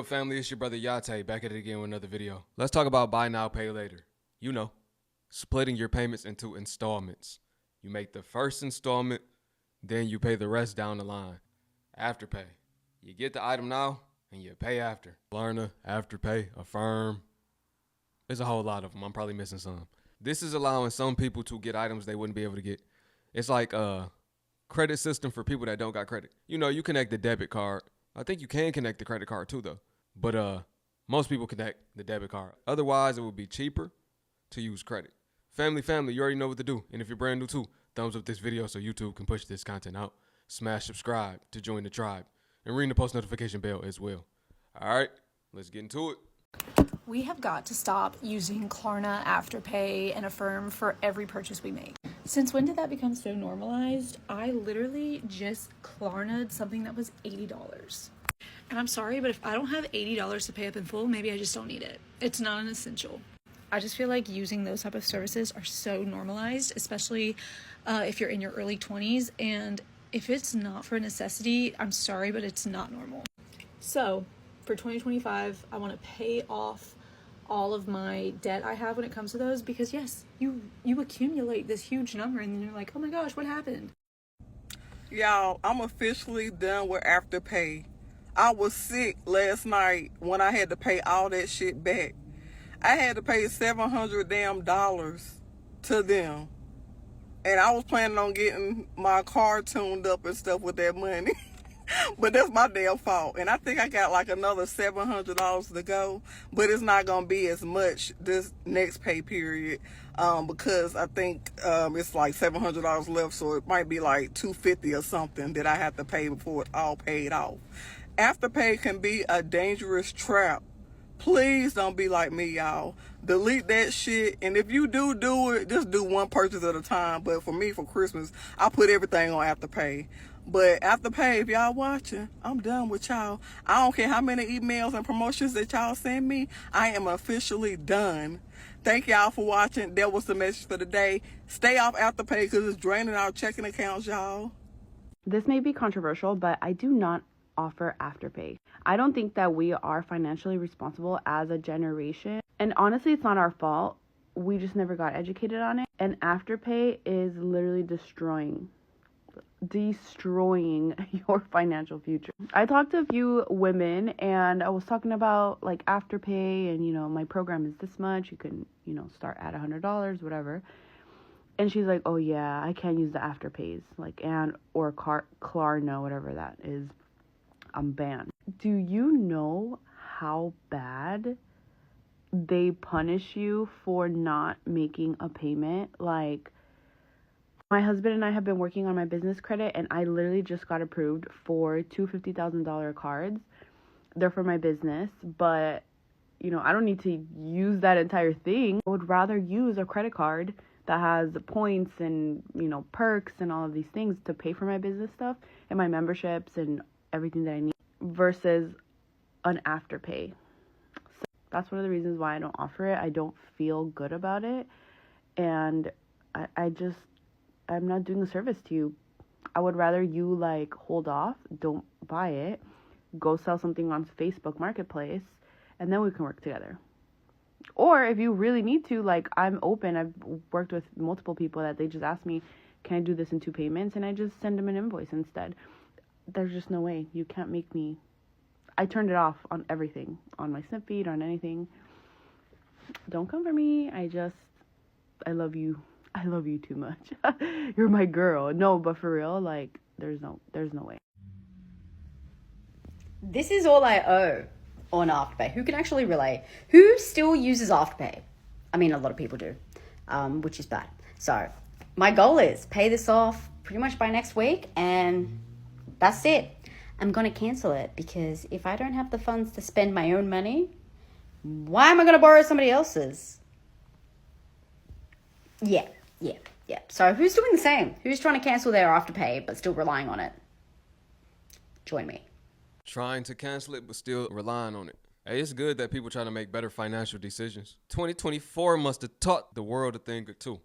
up, family? It's your brother Yate, back at it again with another video. Let's talk about buy now, pay later. You know, splitting your payments into installments. You make the first installment, then you pay the rest down the line. Afterpay. You get the item now, and you pay after. Klarna, Afterpay, Affirm. There's a whole lot of them. I'm probably missing some. This is allowing some people to get items they wouldn't be able to get. It's like a credit system for people that don't got credit. You know, you connect the debit card. I think you can connect the credit card too, though. But most people connect the debit card. Otherwise, it would be cheaper to use credit. Family, you already know what to do. And if you're brand new too, thumbs up this video so YouTube can push this content out. Smash subscribe to join the tribe. And ring the post notification bell as well. All right, let's get into it. We have got to stop using Klarna, Afterpay, and Affirm for every purchase we make. Since when did that become so normalized? I literally just Klarna'd something that was $80. And I'm sorry, but if I don't have $80 to pay up in full, maybe I just don't need it. It's not an essential. I just feel like using those type of services are so normalized, especially if you're in your early 20s. And if it's not for a necessity, I'm sorry, but it's not normal. So for 2025, I want to pay off all of my debt I have when it comes to those, because yes, you accumulate this huge number and then you're like, oh my gosh, what happened? Y'all, I'm officially done with Afterpay. I was sick last night when I had to pay all that shit back. I had to pay $700 damn to them. And I was planning on getting my car tuned up and stuff with that money. But that's my damn fault. And I think I got like another $700 to go. But it's not going to be as much this next pay period. Because I think it's like $700 left. So it might be like $250 or something that I have to pay before it's all paid off. Afterpay can be a dangerous trap. Please don't be like me, y'all. Delete that shit. And if you do it, just do one purchase at a time. But for me, for Christmas, I put everything on Afterpay. But Afterpay, if y'all watching, I'm done with y'all. I don't care how many emails and promotions that y'all send me. I am officially done. Thank y'all for watching. That was the message for the day. Stay off Afterpay because it's draining our checking accounts, y'all. This may be controversial, but I do not offer Afterpay. I don't think that we are financially responsible as a generation. And honestly, it's not our fault. We just never got educated on it. And Afterpay is literally destroying your financial future. I talked to a few women and I was talking about like Afterpay and, you know, my program is this much. You can, you know, start at $100, whatever. And she's like, oh yeah, I can't use the Afterpays, like, or Klarna, whatever that is. I'm banned. Do you know how bad they punish you for not making a payment? Like, my husband and I have been working on my business credit, and I literally just got approved for two $50,000 cards. They're for my business, but, you know, I don't need to use that entire thing. I would rather use a credit card that has points and, you know, perks and all of these things to pay for my business stuff and my memberships and everything that I need versus an Afterpay. So that's one of the reasons why I don't offer it. I don't feel good about it. And I'm not doing a service to you. I would rather you like hold off, don't buy it, go sell something on Facebook Marketplace, and then we can work together. Or if you really need to, like, I'm open. I've worked with multiple people that they just ask me, can I do this in 2 payments? And I just send them an invoice instead. There's just no way. You can't make me. I turned it off on everything, on my Snip feed, on anything. Don't come for me. I love you. I love you too much. You're my girl. No, but for real, like, there's no way. This is all I owe on Afterpay. Who can actually relate? Who still uses Afterpay? I mean, a lot of people do, which is bad. So my goal is pay this off pretty much by next week, and that's it. I'm going to cancel it because if I don't have the funds to spend my own money, why am I going to borrow somebody else's? Yeah. So who's doing the same? Who's trying to cancel their Afterpay but still relying on it? Join me. Trying to cancel it but still relying on it. Hey, it's good that people try to make better financial decisions. 2024 must have taught the world a thing or two.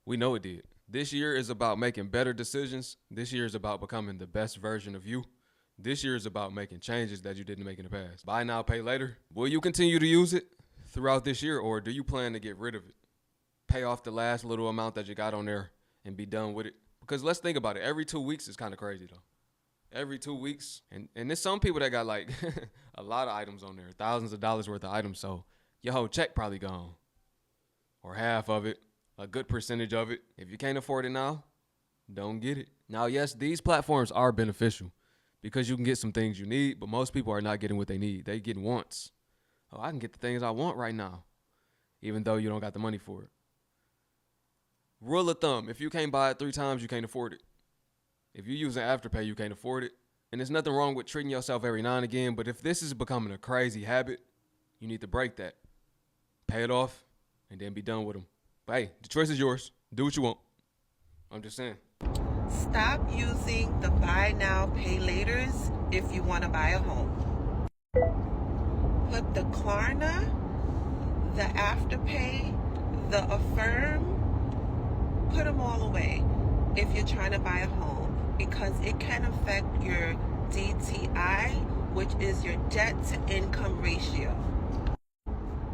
We know it did. This year is about making better decisions. This year is about becoming the best version of you. This year is about making changes that you didn't make in the past. Buy now, pay later. Will you continue to use it throughout this year, or do you plan to get rid of it? Pay off the last little amount that you got on there and be done with it? Because let's think about it. Every 2 weeks is kind of crazy, though. Every 2 weeks. And there's some people that got like a lot of items on there, thousands of dollars worth of items. So your whole check probably gone, or half of it, a good percentage of it. If you can't afford it now, don't get it. Now, yes, these platforms are beneficial because you can get some things you need, but most people are not getting what they need. They getting wants. Oh, I can get the things I want right now, even though you don't got the money for it. Rule of thumb, if you can't buy it 3 times, you can't afford it. If you're using Afterpay, you can't afford it. And there's nothing wrong with treating yourself every now and again, but if this is becoming a crazy habit, you need to break that. Pay it off, and then be done with them. But hey, the choice is yours. Do what you want. I'm just saying. Stop using the buy now, pay laters if you want to buy a home. Put the Klarna, the Afterpay, the Affirm, put them all away if you're trying to buy a home, because it can affect your DTI, which is your debt to income ratio.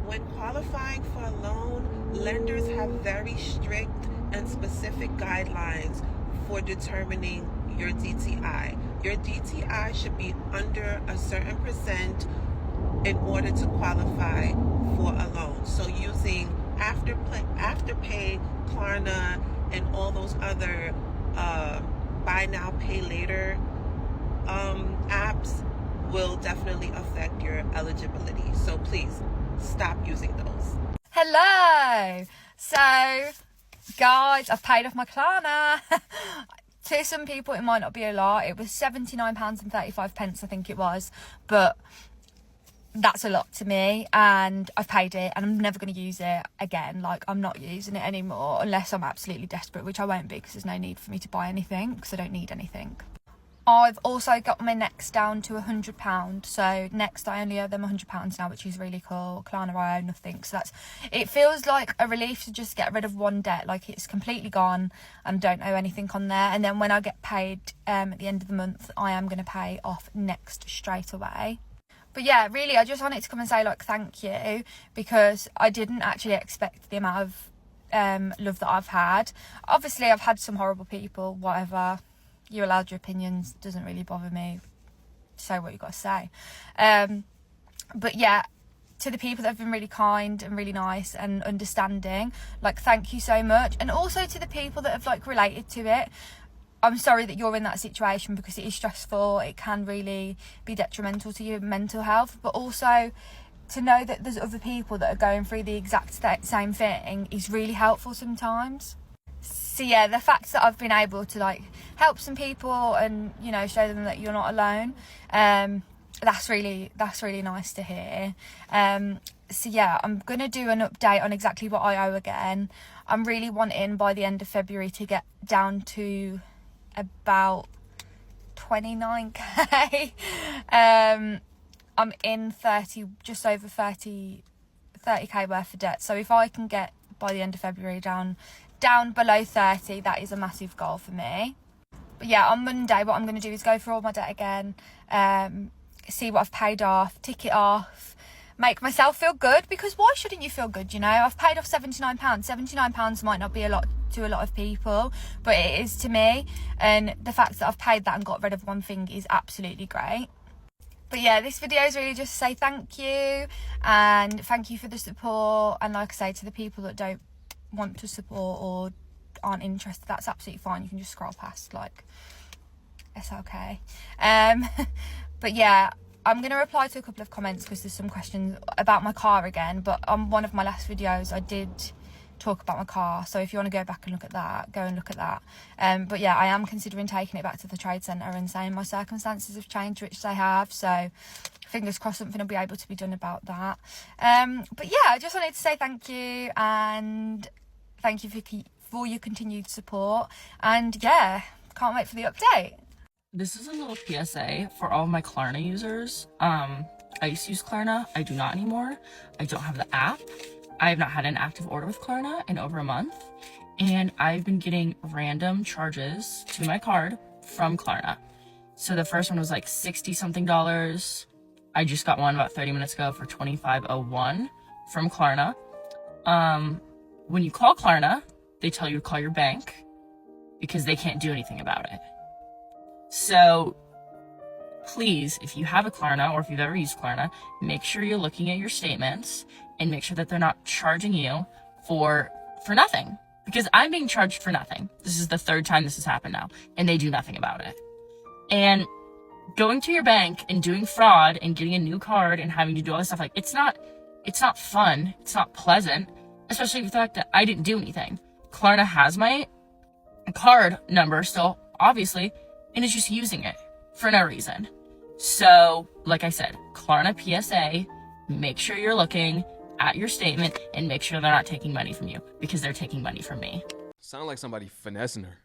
When qualifying for a loan, lenders have very strict and specific guidelines for determining your DTI. Your DTI should be under a certain percent in order to qualify for a loan. So using Afterpay, Klarna, and all those other buy now, pay later apps will definitely affect your eligibility. So please stop using those. Hello. So, guys, I've paid off my Klarna. To some people, it might not be a lot. It was £79.35, I think it was. But that's a lot to me, and I've paid it, and I'm never going to use it again. Like, I'm not using it anymore unless I'm absolutely desperate, which I won't be, because there's no need for me to buy anything, because I don't need anything. I've also got my Next down to £100. So Next, I only owe them £100 now, which is really cool. Klarna, I owe nothing. So it feels like a relief to just get rid of one debt. Like, it's completely gone and don't owe anything on there. And then when I get paid at the end of the month, I am going to pay off Next straight away. But yeah, really, I just wanted to come and say, like, thank you, because I didn't actually expect the amount of love that I've had. Obviously, I've had some horrible people, whatever. You're allowed your opinions, doesn't really bother me. Say what you got to say. But yeah, to the people that have been really kind and really nice and understanding, like, thank you so much. And also to the people that have, like, related to it. I'm sorry that you're in that situation, because it is stressful. It can really be detrimental to your mental health. But also to know that there's other people that are going through the exact same thing is really helpful sometimes. So yeah, the fact that I've been able to, like, help some people and, you know, show them that you're not alone, that's really nice to hear. So yeah, I'm gonna do an update on exactly what I owe again. I'm really wanting by the end of February to get down to about 29k. I'm in just over 30k worth of debt. So if I can get by the end of February down below 30, that is a massive goal for me. But yeah, on Monday, what I'm going to do is go through all my debt again, see what I've paid off, tick it off, make myself feel good, because why shouldn't you feel good, you know? I've paid off £79. £79 might not be a lot to a lot of people, but it is to me, and the fact that I've paid that and got rid of one thing is absolutely great. But yeah, this video is really just to say thank you, and thank you for the support. And like I say, to the people that don't want to support or aren't interested, that's absolutely fine. You can just scroll past, like, it's okay. But yeah, I'm going to reply to a couple of comments, because there's some questions about my car again. But on one of my last videos, I did talk about my car, so if you want to go back and look at that, go and look at that. But yeah, I am considering taking it back to the trade centre and saying my circumstances have changed, which they have, so fingers crossed something will be able to be done about that. But yeah, I just wanted to say thank you, and thank you for your continued support, and yeah, can't wait for the update. This is a little PSA for all of my Klarna users. I used to use Klarna. I do not anymore. I don't have the app. I have not had an active order with Klarna in over a month, and I've been getting random charges to my card from Klarna. So the first one was like 60 something dollars. I just got one about 30 minutes ago for $25.01 from Klarna. When you call Klarna, they tell you to call your bank because they can't do anything about it. So please, if you have a Klarna or if you've ever used Klarna, make sure you're looking at your statements and make sure that they're not charging you for nothing. Because I'm being charged for nothing. This is the third time this has happened now, and they do nothing about it. And going to your bank and doing fraud and getting a new card and having to do all this stuff, like, it's not fun. It's not pleasant, especially the fact that I didn't do anything. Klarna has my card number still, obviously, and it's just using it for no reason. So, like I said, Klarna PSA, make sure you're looking at your statement and make sure they're not taking money from you, because they're taking money from me. Sound like somebody finessing her.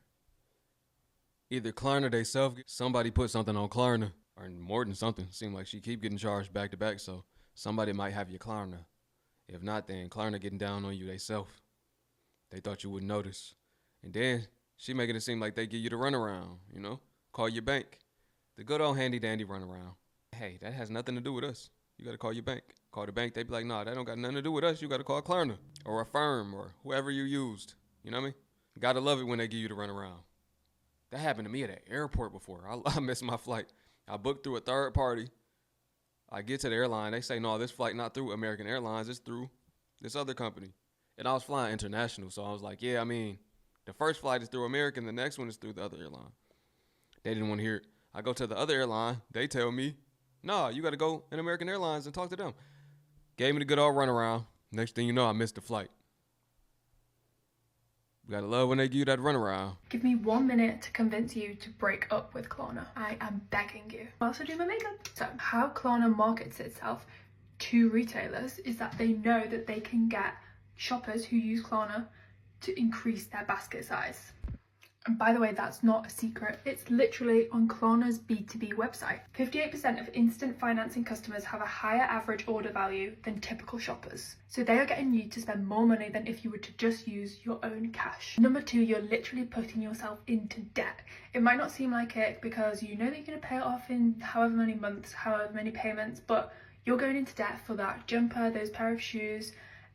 Either Klarna they self, somebody put something on Klarna, or more than something. Seem like she keep getting charged back to back, so somebody might have your Klarna. If not, then Klarna getting down on you they self. They thought you wouldn't notice. And then she making it seem like they give you the runaround, you know? Call your bank. The good old handy dandy runaround. Hey, that has nothing to do with us. You gotta call your bank. Call the bank, they be like, nah, that don't got nothing to do with us. You gotta call Klarna or Affirm or whoever you used. You know what I mean? Gotta love it when they give you the runaround. That happened to me at an airport before. I missed my flight. I booked through a third party. I get to the airline. They say, no, this flight not through American Airlines. It's through this other company. And I was flying international. So I was like, yeah, I mean, the first flight is through American. The next one is through the other airline. They didn't want to hear it. I go to the other airline. They tell me, nah, you got to go in American Airlines and talk to them. Gave me the good old runaround. Next thing you know, I missed the flight. You gotta love when they give you that runaround. Give me 1 minute to convince you to break up with Klarna. I am begging you. I also do my makeup. So how Klarna markets itself to retailers is that they know that they can get shoppers who use Klarna to increase their basket size. And by the way, that's not a secret. It's literally on Klarna's B2B website. 58% of instant financing customers have a higher average order value than typical shoppers. So they are getting you to spend more money than if you were to just use your own cash. Number two, you're literally putting yourself into debt. It might not seem like it because you know that you're going to pay it off in however many months, however many payments, but you're going into debt for that jumper, those pair of shoes,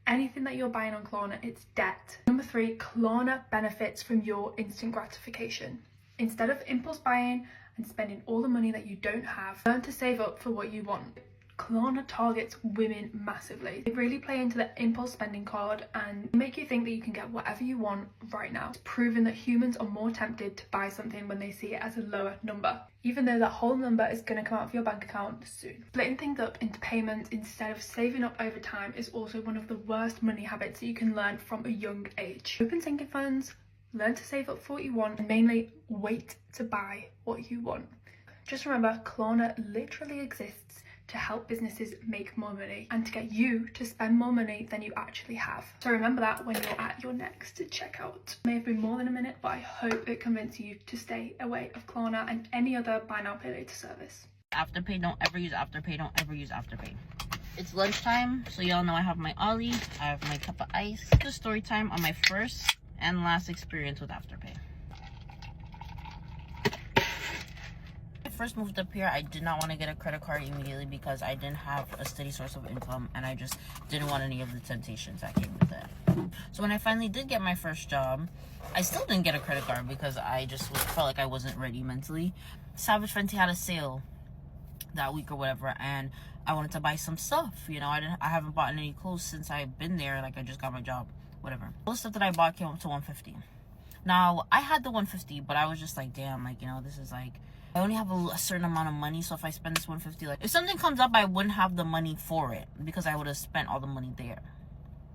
anything that you're buying on Klarna, it's debt. Number three, Klarna benefits from your instant gratification. Instead of impulse buying and spending all the money that you don't have, learn to save up for what you want. Klarna targets women massively. They really play into the impulse spending card and make you think that you can get whatever you want right now. It's proven that humans are more tempted to buy something when they see it as a lower number, even though that whole number is going to come out of your bank account soon. Splitting things up into payments instead of saving up over time is also one of the worst money habits that you can learn from a young age. Open sinking funds, learn to save up for what you want, and mainly wait to buy what you want. Just remember, Klarna literally exists to help businesses make more money and to get you to spend more money than you actually have. So remember that when you're at your next checkout. It may have been more than a minute, but I hope it convinced you to stay away of Klarna and any other buy now pay later service. Afterpay, don't ever use Afterpay, don't ever use Afterpay. It's lunchtime, so y'all know I have my Ollie, I have my cup of ice. Just story time on my first and last experience with Afterpay. First moved up here, I did not want to get a credit card immediately because I didn't have a steady source of income and I just didn't want any of the temptations that came with it. So when I finally did get my first job, I still didn't get a credit card because I just felt like I wasn't ready mentally. Savage Fenty had a sale that week or whatever, and I wanted to buy some stuff. You know, I haven't bought any clothes since I've been there. Like, I just got my job, whatever. All the stuff that I bought came up to $150. Now I had the $150, but I was just like, damn, like, you know, this is like, I only have a certain amount of money, so if I spend this $150, like, if something comes up, I wouldn't have the money for it because I would have spent all the money there.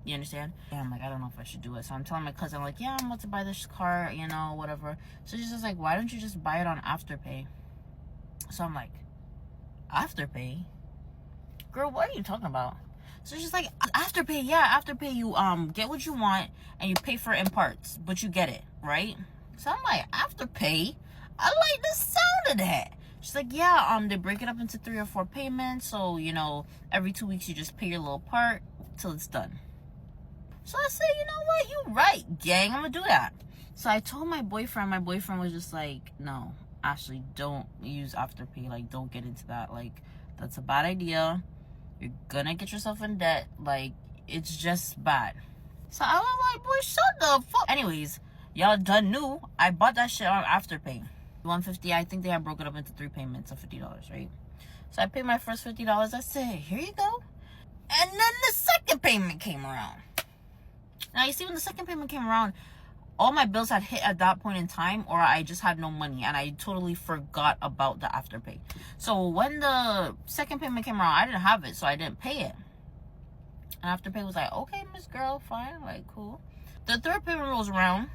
You understand? Yeah, I'm like, I don't know if I should do it. So I'm telling my cousin, like, yeah, I'm about to buy this car, you know, whatever. So she's just like, why don't you just buy it on Afterpay? So I'm like, Afterpay? Girl, what are you talking about? So she's like, Afterpay, yeah, Afterpay, you get what you want and you pay for it in parts, but you get it, right? So I'm like, Afterpay? I like the sound of that. She's like, yeah, they break it up into 3 or 4 payments, so, you know, every 2 weeks you just pay your little part till it's done. So I said, you know what, you right, gang, I'm gonna do that. So I told my boyfriend was just like, no, Ashley, don't use Afterpay. Like, don't get into that. Like, that's a bad idea. You're gonna get yourself in debt. Like, it's just bad. So I was like, boy, shut the fuck. Anyways, y'all done knew I bought that shit on Afterpay. 150. I think they had broke it up into 3 payments of $50, right? So I paid my first $50. I said, here you go. And then the second payment came around. Now, you see, when the second payment came around, all my bills had hit at that point in time, or I just had no money, and I totally forgot about the Afterpay. So when the second payment came around, I didn't have it, so I didn't pay it. And Afterpay was like, okay, Miss Girl, fine, like, cool. The third payment rolls around,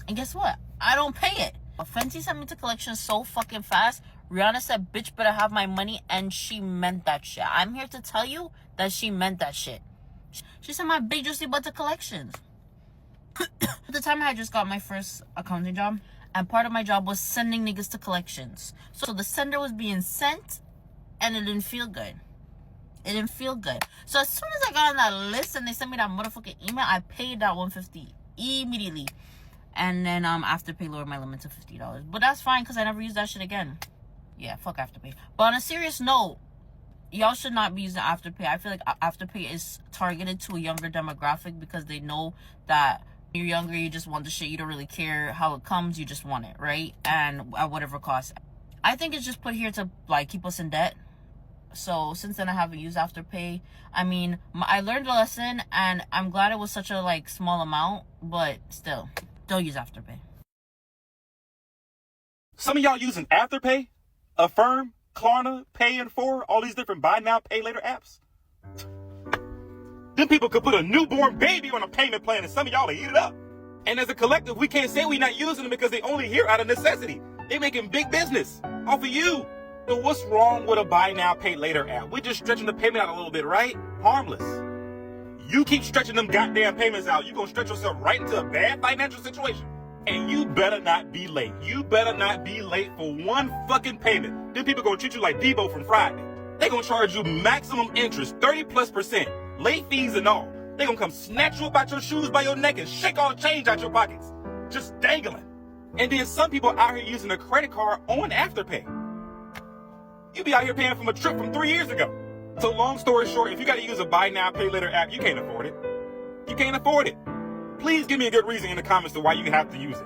and guess what? I don't pay it. Fenty sent me to collection so fucking fast. Rihanna said, bitch, better have my money, and she meant that shit. I'm here to tell you that she meant that shit. She said, my big juicy butt to collections. At the time, I had just got my first accounting job, and part of my job was sending niggas to collections. So the sender was being sent, and it didn't feel good. It didn't feel good. So as soon as I got on that list and they sent me that motherfucking email, I paid that $150 immediately. And then Afterpay lowered my limit to $50. But that's fine, because I never used that shit again. Yeah, fuck Afterpay. But on a serious note, y'all should not be using Afterpay. I feel like Afterpay is targeted to a younger demographic, because they know that you're younger, you just want the shit, you don't really care how it comes, you just want it, right? And at whatever cost. I think it's just put here to like keep us in debt. So since then I haven't used Afterpay. I mean, I learned a lesson, and I'm glad it was such a like small amount, but still, don't use Afterpay. Some of y'all using Afterpay, Affirm, Klarna, Pay in 4, all these different buy now, pay later apps. Them people could put a newborn baby on a payment plan, and some of y'all will eat it up. And as a collective, we can't say we're not using them because they only here out of necessity. They making big business off of you. So what's wrong with a buy now, pay later app? We're just stretching the payment out a little bit, right? Harmless. You keep stretching them goddamn payments out, you're gonna stretch yourself right into a bad financial situation. And you better not be late. You better not be late for one fucking payment. Them people gonna treat you like Debo from Friday. They gonna charge you maximum interest, 30+%, late fees and all. They gonna come snatch you up out your shoes by your neck and shake all the change out your pockets. Just dangling. And then some people out here using a credit card on Afterpay. You be out here paying from a trip from 3 years ago. So long story short, if you gotta use a buy now, pay later app, you can't afford it. You can't afford it. Please give me a good reason in the comments to why you have to use it.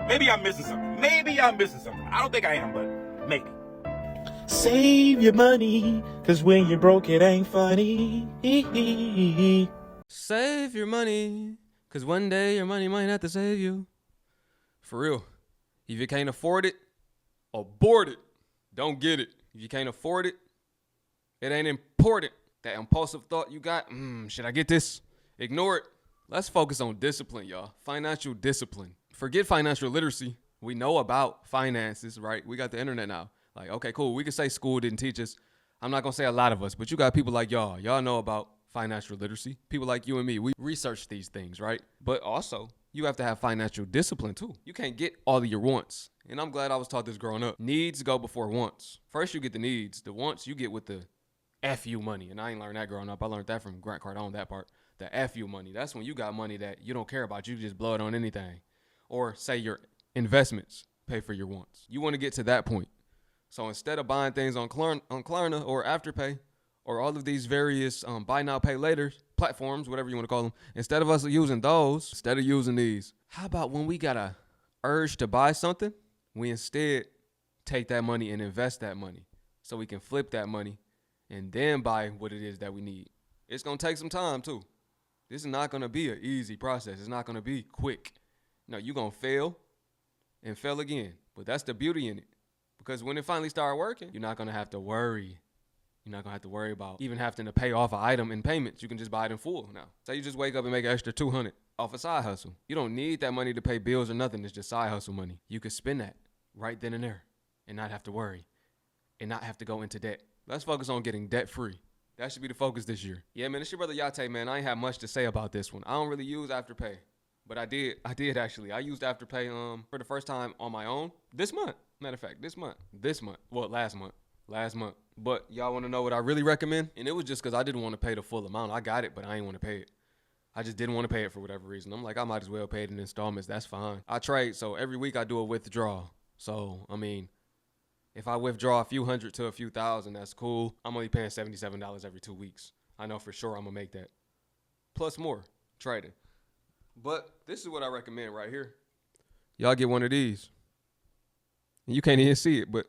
Maybe I'm missing something. Maybe I'm missing something. I don't think I am, but maybe. Save your money, cause when you're broke it ain't funny. Save your money, cause one day your money might have to save you. For real. If you can't afford it, abort it. Don't get it. If you can't afford it, it ain't important. That impulsive thought you got, should I get this? Ignore it. Let's focus on discipline, y'all. Financial discipline. Forget financial literacy. We know about finances, right? We got the internet now. Like, okay, cool. We can say school didn't teach us. I'm not going to say a lot of us, but you got people like y'all. Y'all know about financial literacy. People like you and me, we research these things, right? But also, you have to have financial discipline too. You can't get all of your wants. And I'm glad I was taught this growing up. Needs go before wants. First, you get the needs. The wants, you get with the FU money. And I ain't learned that growing up. I learned that from Grant Cardone, that part. The FU money. That's when you got money that you don't care about. You just blow it on anything. Or say your investments pay for your wants. You want to get to that point. So instead of buying things on Klarna or Afterpay or all of these various buy now, pay later platforms, whatever you want to call them, instead of us using those, instead of using these, how about when we got a urge to buy something, we instead take that money and invest that money so we can flip that money and then buy what it is that we need. It's going to take some time too. This is not going to be an easy process. It's not going to be quick. No, you're going to fail and fail again. But that's the beauty in it. Because when it finally starts working, you're not going to have to worry. You're not going to have to worry about even having to pay off an item in payments. You can just buy it in full now. Say you just wake up and make an extra $200 off a side hustle. You don't need that money to pay bills or nothing. It's just side hustle money. You could spend that right then and there and not have to worry and not have to go into debt. Let's focus on getting debt free. That should be the focus this year. Yeah, man, it's your brother Yate, man. I ain't have much to say about this one. I don't really use Afterpay, but I did actually. I used Afterpay for the first time on my own this month. Matter of fact, this month. Well, last month. But y'all want to know what I really recommend? And it was just because I didn't want to pay the full amount. I got it, but I didn't want to pay it. I just didn't want to pay it for whatever reason. I'm like, I might as well pay it in installments. That's fine. I trade, so every week I do a withdrawal. So, I mean, if I withdraw a few hundred to a few thousand, that's cool. I'm only paying $77 every 2 weeks. I know for sure I'm gonna make that. Plus more trading. But this is what I recommend right here. Y'all get one of these. And you can't even see it, but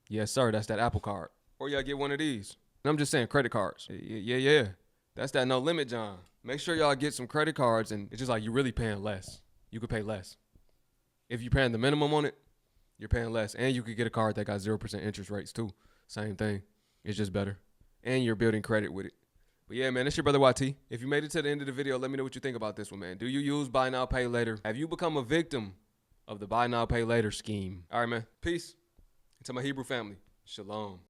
yes, sir, that's that Apple Card. Or y'all get one of these. And I'm just saying credit cards. Yeah. That's that no limit, John. Make sure y'all get some credit cards, and it's just like you're really paying less. You could pay less. If you're paying the minimum on it, you're paying less. And you could get a card that got 0% interest rates too. Same thing. It's just better. And you're building credit with it. But yeah, man, it's your brother YT. If you made it to the end of the video, let me know what you think about this one, man. Do you use buy now, pay later? Have you become a victim of the buy now, pay later scheme? All right, man. Peace. To my Hebrew family. Shalom.